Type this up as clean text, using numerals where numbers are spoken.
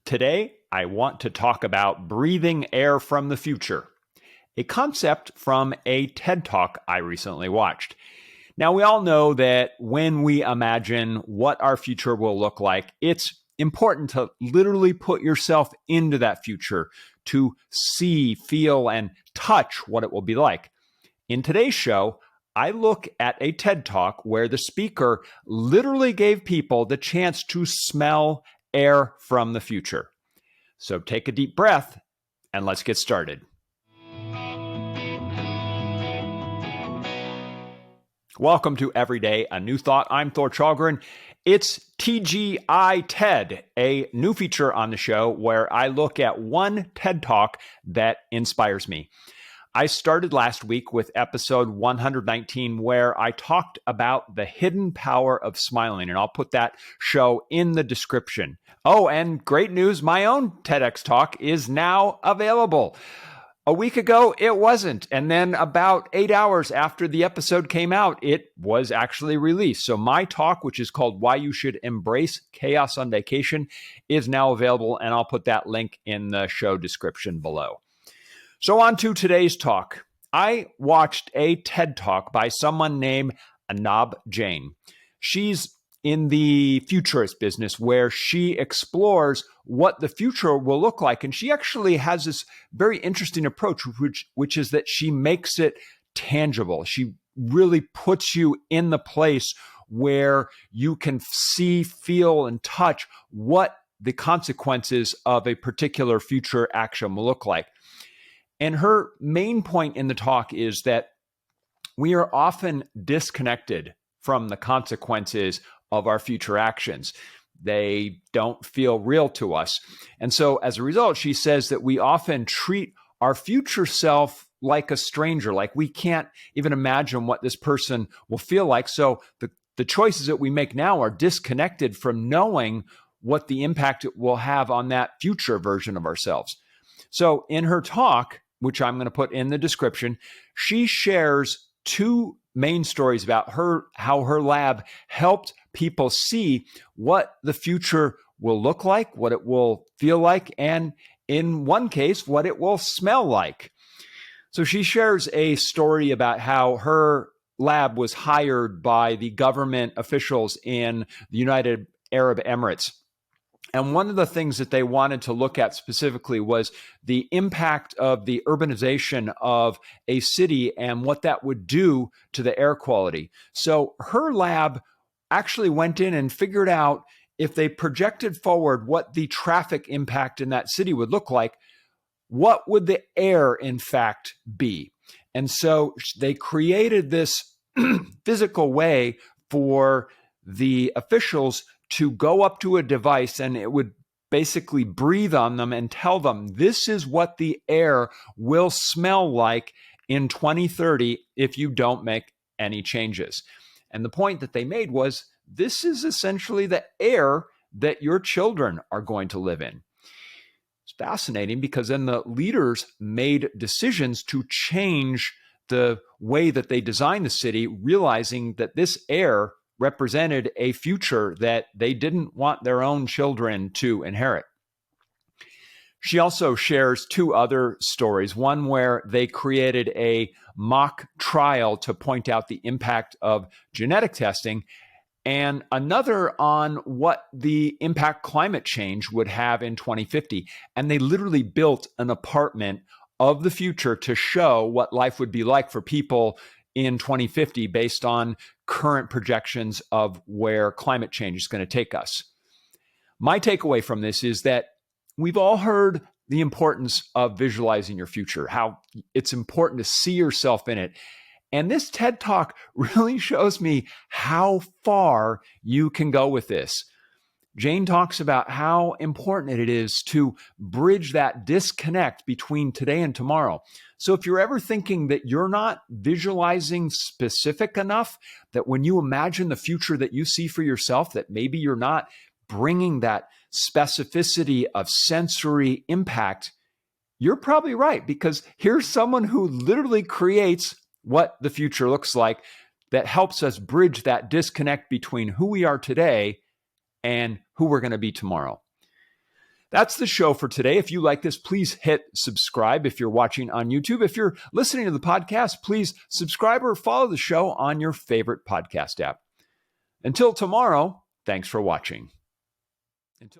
Today, I want to talk about breathing air from the future, a concept from a TED Talk I recently watched. Now, we all know that when we imagine what our future will look like, it's important to literally put yourself into that future to see, feel, and touch what it will be like. In today's show, I look at a TED Talk where the speaker literally gave people the chance to smell air from the future. So take a deep breath and let's get started. Welcome to Everyday A New Thought. I'm Thor Chalgren. It's T.G.I.TED, a new feature on the show where I look at one TED Talk that inspires me. I started last week with episode 119, where I talked about the hidden power of smiling, and I'll put that show in the description. Oh, and great news, my own TEDx talk is now available. A week ago, it wasn't, and then about 8 hours after the episode came out, it was actually released. So my talk, which is called Why You Should Embrace Chaos on Vacation, is now available, and I'll put that link in the show description below. So on to today's talk. I watched a TED Talk by someone named Anab Jain. She's in the futurist business where she explores what the future will look like. And she actually has this very interesting approach, which is that she makes it tangible. She really puts you in the place where you can see, feel, and touch what the consequences of a particular future action will look like. And her main point in the talk is that we are often disconnected from the consequences of our future actions. They don't feel real to us. And so as a result, she says that we often treat our future self like a stranger, like we can't even imagine what this person will feel like. So the choices that we make now are disconnected from knowing what the impact it will have on that future version of ourselves. So in her talk, which I'm going to put in the description, she shares two main stories about how her lab helped people see what the future will look like, what it will feel like, and in one case, what it will smell like. So she shares a story about how her lab was hired by the government officials in the United Arab Emirates. And one of the things that they wanted to look at specifically was the impact of the urbanization of a city and what that would do to the air quality. So her lab actually went in and figured out if they projected forward what the traffic impact in that city would look like, what would the air in fact be? And so they created this physical way for the officials to go up to a device and it would basically breathe on them and tell them this is what the air will smell like in 2030 if you don't make any changes. And the point that they made was this is essentially the air that your children are going to live in. It's fascinating because then the leaders made decisions to change the way that they designed the city, realizing that this air represented a future that they didn't want their own children to inherit. She also shares two other stories, one where they created a mock trial to point out the impact of genetic testing, and another on what the impact climate change would have in 2050. And they literally built an apartment of the future to show what life would be like for people in 2050 based on current projections of where climate change is going to take us. My takeaway from this is that we've all heard the importance of visualizing your future, how it's important to see yourself in it. And this TED Talk really shows me how far you can go with this. Jane talks about how important it is to bridge that disconnect between today and tomorrow. So if you're ever thinking that you're not visualizing specific enough, that when you imagine the future that you see for yourself, that maybe you're not bringing that specificity of sensory impact, you're probably right, because here's someone who literally creates what the future looks like that helps us bridge that disconnect between who we are today and who we're going to be tomorrow. That's the show for today. If you like this, please hit subscribe if you're watching on YouTube. If you're listening to the podcast, please subscribe or follow the show on your favorite podcast app. Until tomorrow, thanks for watching. Until